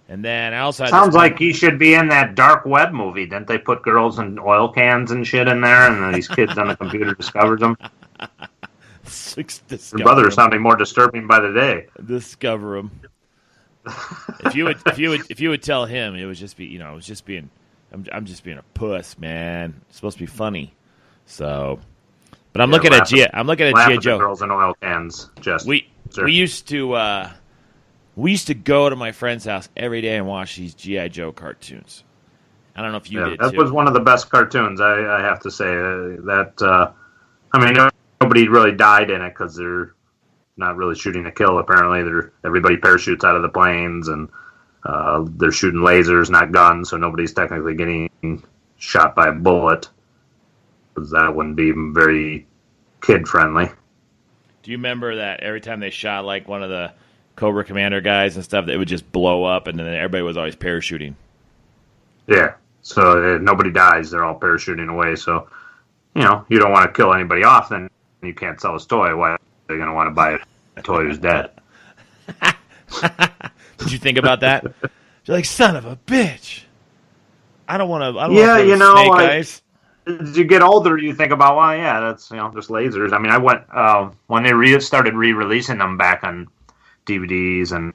And then I also had Sounds like he should be in that dark web movie. Didn't they put girls in oil cans and shit in there, and these kids on the computer discovers them? Your brother is sounding more disturbing by the day. Discover him. If you would tell him, it would just be, it was just being, I'm just being a puss, man. It's supposed to be funny. So, but I'm looking at G.I. Joe. Girls in oil cans. We used to go to my friend's house every day and watch these G.I. Joe cartoons. I don't know if you did that too. That was one of the best cartoons, I have to say. Nobody really died in it because they're not really shooting to kill, apparently. Everybody parachutes out of the planes, and they're shooting lasers, not guns, so nobody's technically getting shot by a bullet, because that wouldn't be very kid-friendly. Do you remember that every time they shot like one of the Cobra Commander guys and stuff, that it would just blow up, and then everybody was always parachuting? Yeah, so nobody dies. They're all parachuting away, so, you don't want to kill anybody off, then you can't sell his toy. Why are they going to want to buy a toy who's dead? Did you think about that? You're like, son of a bitch. I don't want to. Snake eyes. As you get older, you think about, that's just lasers. I mean, I went when they started re-releasing them back on DVDs and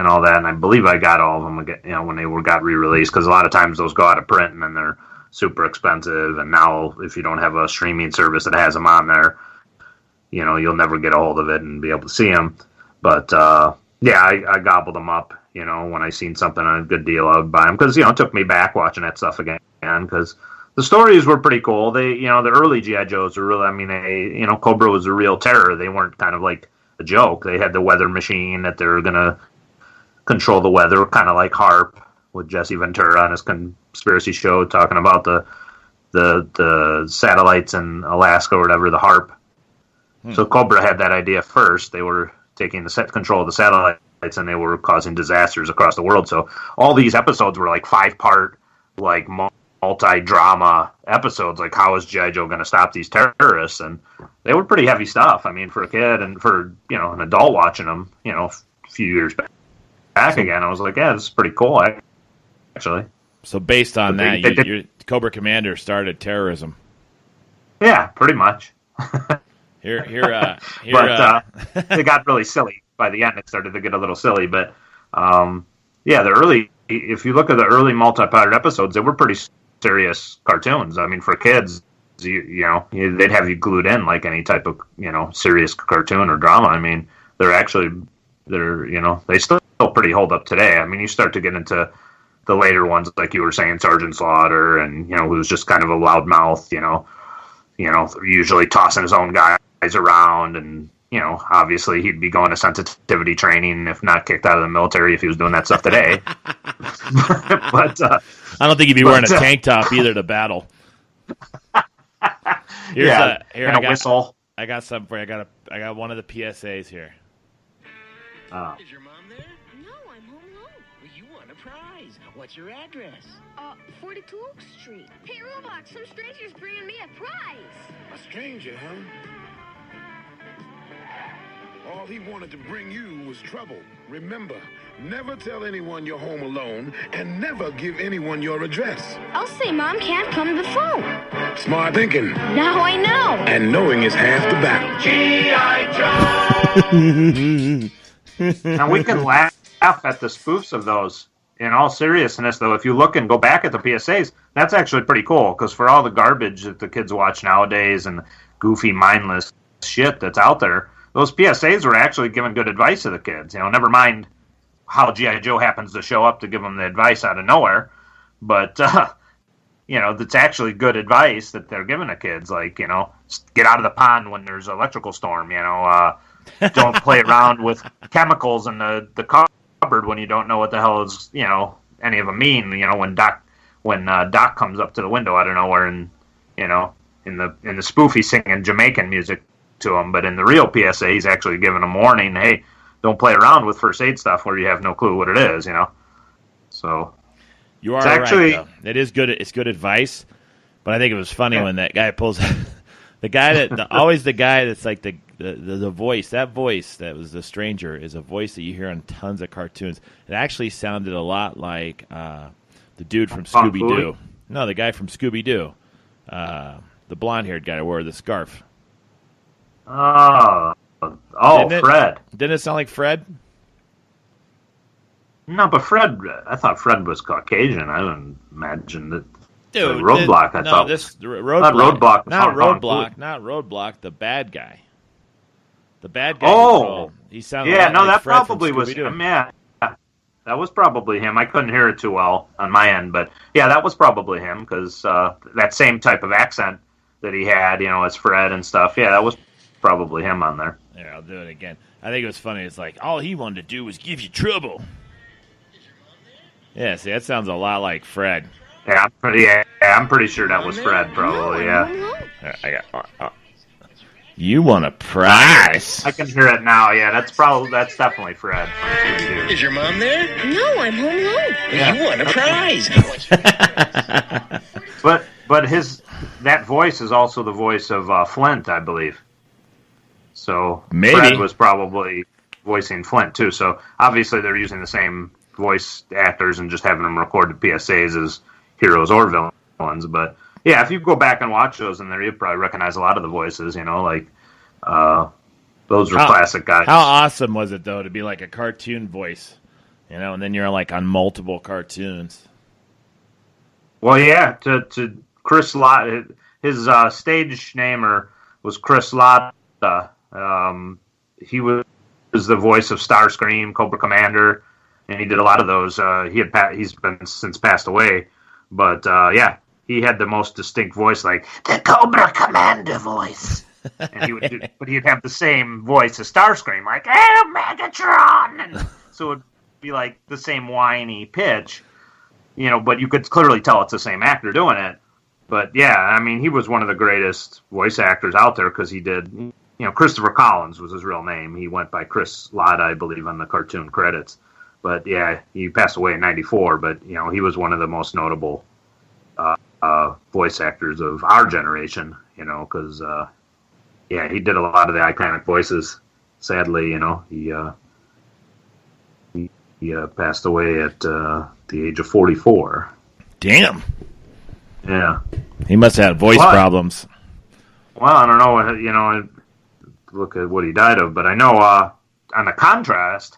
all that, and I believe I got all of them again. When they got re-released, because a lot of times those go out of print and then they're super expensive. And now, if you don't have a streaming service that has them on there, you'll never get a hold of it and be able to see them. But, I gobbled them up. When I seen something on a good deal, I would buy them. Because, it took me back watching that stuff again. Because the stories were pretty cool. They, the early G.I. Joes were really, Cobra was a real terror. They weren't kind of like a joke. They had the weather machine that they were going to control the weather, kind of like HARP with Jesse Ventura on his conspiracy show talking about the satellites in Alaska or whatever, the HARP. So Cobra had that idea first. They were taking control of the satellites, and they were causing disasters across the world. So all these episodes were like 5-part, like multi-drama episodes. Like, how is G.I. Joe going to stop these terrorists? And they were pretty heavy stuff. I mean, for a kid and for an adult watching them, a few years back again, I was like, this is pretty cool, actually. So based on that, your Cobra Commander started terrorism. Yeah, pretty much. But they got really silly by the end. It started to get a little silly, but if you look at the early multi-part episodes, they were pretty serious cartoons. I mean, for kids, they'd have you glued in like any type of serious cartoon or drama. I mean, they still pretty hold up today. I mean, you start to get into the later ones, like you were saying, Sergeant Slaughter, and who's just kind of a loudmouth, usually tossing his own guys around, and obviously he'd be going to sensitivity training, if not kicked out of the military, if he was doing that stuff today. But I don't think he'd be wearing a tank top either to battle. Here, a whistle. I got something for you. I got one of the PSAs here. Is your mom there? No, I'm home alone. Well, you won a prize. What's your address? 42 Oak Street. Hey, Roblox, some stranger's bringing me a prize. A stranger, huh? All he wanted to bring you was trouble. Remember, never tell anyone you're home alone, and never give anyone your address. I'll say Mom can't come to the phone. Smart thinking. Now I know. And knowing is half the battle. G.I. Joe! Now, we can laugh at the spoofs of those. In all seriousness, though, if you look and go back at the PSAs, that's actually pretty cool, because for all the garbage that the kids watch nowadays and goofy, mindless shit that's out there, those PSAs were actually giving good advice to the kids. Never mind how G.I. Joe happens to show up to give them the advice out of nowhere, but, that's actually good advice that they're giving the kids, like, get out of the pond when there's an electrical storm, don't play around with chemicals in the cupboard when you don't know what the hell is, any of them mean. When Doc comes up to the window out of nowhere, and in the spoof he's singing Jamaican music to him, but in the real PSA he's actually giving them warning. Hey, don't play around with first aid stuff where you have no clue what it is. So you are right, though. It is good. It's good advice, but I think it was funny when that guy pulls the guy always the guy that's like the the voice, that voice that was the stranger, is a voice that you hear on tons of cartoons. It actually sounded a lot like the dude from Scooby-Doo. No, the guy from Scooby-Doo. The blonde-haired guy who wore the scarf. Fred. Didn't it sound like Fred? No, but Fred, I thought Fred was Caucasian. I didn't imagine that. Dude, Roadblock, I thought. Roadblock. Not Roadblock, the bad guy. The bad guy. He sounded yeah, no, like that Fred probably was Scooby-Doo. him, yeah. That was probably him. I couldn't hear it too well on my end, but yeah, that was probably him, because that same type of accent that he had, as Fred and stuff, yeah, that was probably him on there. Yeah, I'll do it again. I think it was funny. It's like, all he wanted to do was give you trouble. Yeah, see, that sounds a lot like Fred. Yeah, I'm pretty sure that was Fred, probably, yeah. I got. You want a prize? I can hear it now. Yeah, that's definitely Fred from Scooby-Doo. Is your mom there? No, I'm home alone. Yeah. You want a prize. But that voice is also the voice of Flint, I believe. So Maybe. Fred was probably voicing Flint too. So obviously they're using the same voice actors and just having them record the PSAs as heroes or villains. But yeah, if you go back and watch those in there, you'd probably recognize a lot of the voices. Those were classic guys. How awesome was it though to be like a cartoon voice, and then you're like on multiple cartoons. Well, yeah, to Chris Lotta, his stage name was Chris Lotta. He was the voice of Starscream, Cobra Commander, and he did a lot of those. He's been since passed away, but yeah, he had the most distinct voice, like the Cobra Commander voice. And he'd have the same voice as Starscream, like "Hey, Megatron," and so it'd be like the same whiny pitch, But you could clearly tell it's the same actor doing it. But yeah, I mean, he was one of the greatest voice actors out there because he did. Christopher Collins was his real name. He went by Chris Lotta, I believe, on the cartoon credits. But yeah, he passed away in '94. But he was one of the most notable voice actors of our generation. Because yeah, he did a lot of the iconic voices. Sadly, he passed away at the age of 44. Damn. Yeah. He must have had voice problems. Well, I don't know. Look at what he died of, but I know on the contrast,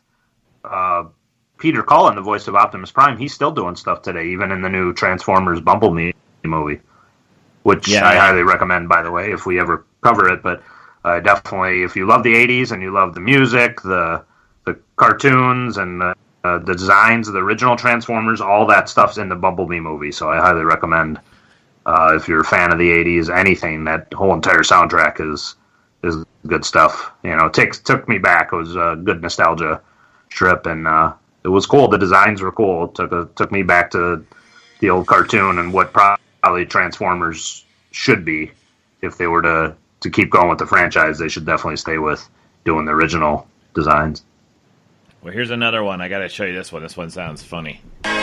Peter Cullen, the voice of Optimus Prime, he's still doing stuff today, even in the new Transformers Bumblebee movie, which I highly recommend, by the way, if we ever cover it. But definitely, if you love the 80s and you love the music, the cartoons, and the designs of the original Transformers, all that stuff's in the Bumblebee movie, so I highly recommend, if you're a fan of the 80s, anything, that whole entire soundtrack is good stuff. It took me back. It was a good nostalgia trip, and it was cool. The designs were cool. It took me back to the old cartoon and what probably Transformers should be. If they were to keep going with the franchise, they should definitely stay with doing the original designs. Well, here's another one. I got to show you this one. This one sounds funny. Mom,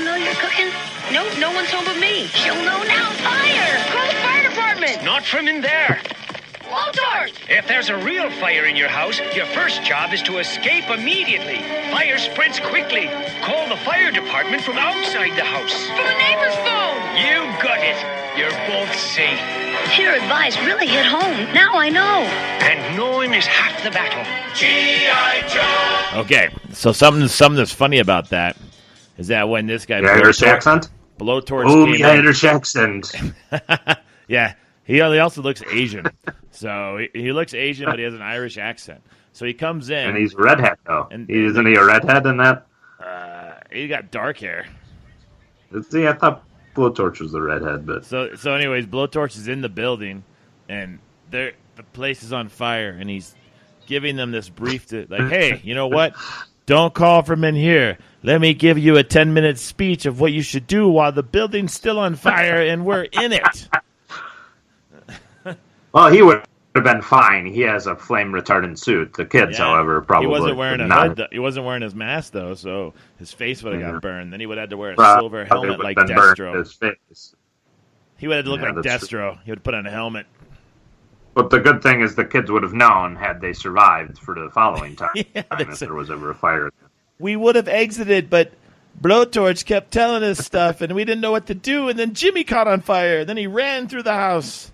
know you're cooking? No, no one's home but me. She'll know now. Fire! Call the fire department! Not from in there. Blowtorch! If there's a real fire in your house, your first job is to escape immediately. Fire spreads quickly. Call the fire department from outside the house. From a neighbor's phone! You got it. You're both safe. Your advice really hit home. Now I know. And knowing is half the battle. G.I. Joe! Okay, so something that's funny about that is that when this guy Irish accent? Blowtorch Oh, came the Irish accent. Yeah, he also looks Asian. So he looks Asian, but he has an Irish accent. So he comes in, And he's a redhead, though. And- Isn't he a redhead in that? he got dark hair. See, I thought Blowtorch was the redhead, but So anyways, Blowtorch is in the building, and the place is on fire, and he's giving them this brief hey, you know what? Don't call from in here. Let me give you a 10-minute speech of what you should do while the building's still on fire and we're in it. well, he would have been fine. He has a flame retardant suit. The kids, however, probably he wasn't wearing a not. hood. He wasn't wearing his mask though, so his face would have got burned. Then he would have had to wear a Probably silver helmet would like have been burned Destro. his face. He would have to look Yeah, like that's Destro. He would put on a helmet. But the good thing is the kids would have known had they survived for the following time Yeah, if there was ever a fire. We would have exited, but Blowtorch kept telling us stuff, and we didn't know what to do. And then Jimmy caught on fire. Then he ran through the house.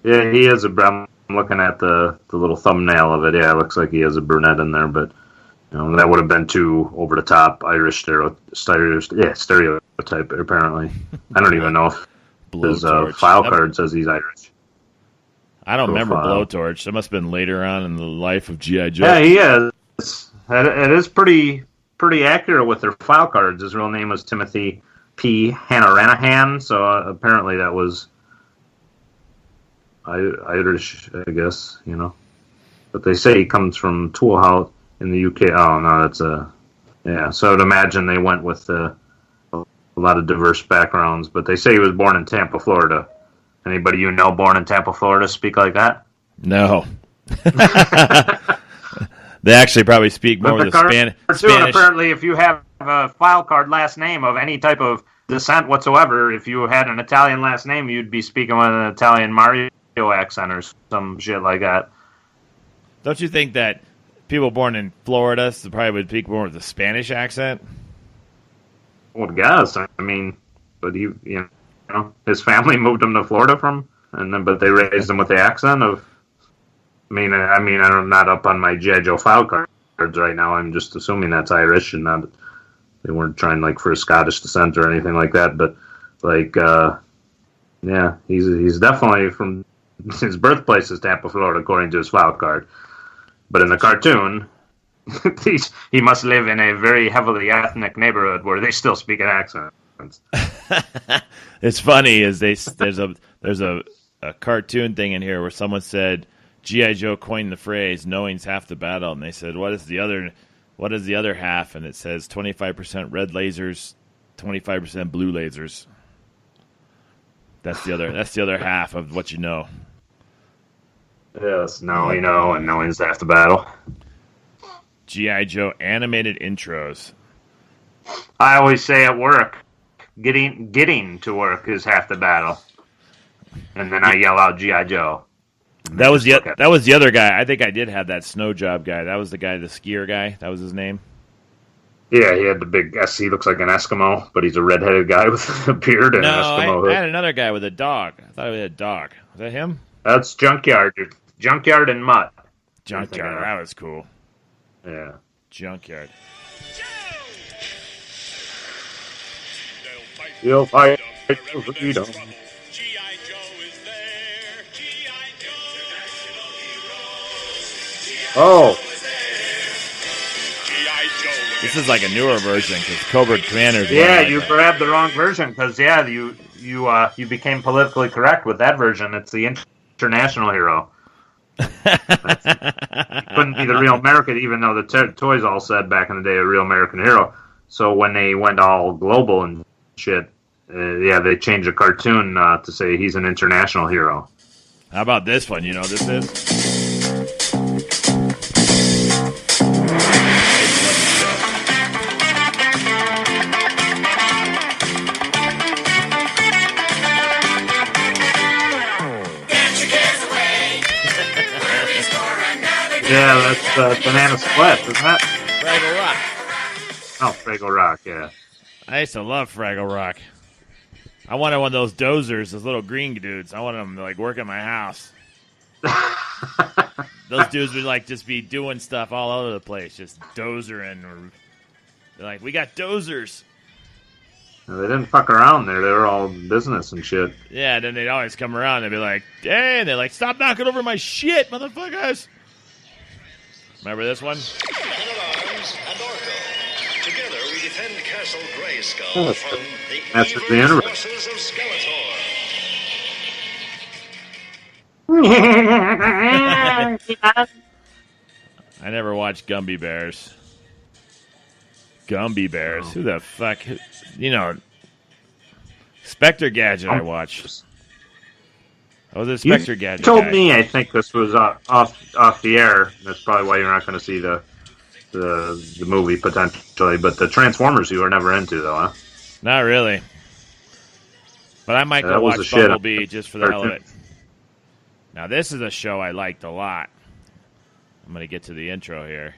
Yeah, he is I'm looking at the little thumbnail of it. Yeah, it looks like he has a brunette in there, but that would have been too over the top Irish stereotype. Apparently, I don't even know if his file card says he's Irish. I don't remember Blowtorch. That must have been later on in the life of G.I. Joe. Yeah, he is. It is pretty accurate with their file cards. His real name was Timothy P. Hanaranahan, so apparently that was Irish, I guess, But they say he comes from Tool House in the UK. Oh, no, that's yeah, so I'd imagine they went with a lot of diverse backgrounds, but they say he was born in Tampa, Florida. Anybody born in Tampa, Florida speak like that? No. They actually probably speak more of the Spanish. Apparently, if you have a file card last name of any type of descent whatsoever, if you had an Italian last name, you'd be speaking with an Italian Mario accent or some shit like that. Don't you think that people born in Florida probably would speak more with a Spanish accent? I would guess. I mean, but his family moved him to Florida but they raised him with the accent of. I mean, I'm not up on my G.I. Joe file cards right now. I'm just assuming that's Irish and not. They weren't trying for a Scottish descent or anything like that. But yeah, he's definitely from his birthplace is Tampa, Florida, according to his file card. But in the cartoon, he must live in a very heavily ethnic neighborhood where they still speak an accent. It's funny is there's a cartoon thing in here where someone said G.I. Joe coined the phrase "knowing's half the battle," and they said, "What is the other half?" And it says 25% red lasers, 25% blue lasers. That's the other half of what you know. Yes, now we know, and knowing's half the battle. G.I. Joe animated intros. I always say at work, getting to work is half the battle, and then I yell out G.I. Joe. That was the other guy. I think I did have that snow job guy. That was the guy, the skier guy. That was his name. Yeah, he had the big S. He looks like an Eskimo, but he's a redheaded guy with a beard and an Eskimo hood. I had another guy with a dog. I thought we had a dog. Was that him? That's Junkyard. Junkyard and Mutt. Junkyard. That was cool. Yeah. Junkyard. You'll fight for freedom. Oh. This is like a newer version because Cobra Commander's. Yeah, you grabbed the wrong version because you became politically correct with that version. It's the international hero. He couldn't be the real American, even though the toys all said back in the day a real American hero. So when they went all global and shit, they changed the cartoon to say he's an international hero. How about this one? You know what this is? Yeah, that's Banana Split, isn't it? Fraggle Rock. Oh, Fraggle Rock, yeah. I used to love Fraggle Rock. I wanted one of those dozers, those little green dudes. I wanted them to work at my house. Those dudes would just be doing stuff all over the place, just dozering. They're like, we got dozers. No, they didn't fuck around there. They were all business and shit. Yeah, then they'd always come around and be like, hey, and they're like, stop knocking over my shit, motherfuckers. Remember this one? Man-at-Arms and Orko. Together we defend Castle Grayskull from that's the the evil forces of Skeletor. I never watched Gumby Bears. Gumby Bears? Who the fuck? Spectre Gadget I watched. I was a Spectre Gadget You told guy. me, I think this was off the air. That's probably why you're not going to see the movie, potentially. But the Transformers you were never into, though, huh? Not really. But I might go watch Bumblebee just for the hell of it. Now, this is a show I liked a lot. I'm going to get to the intro here.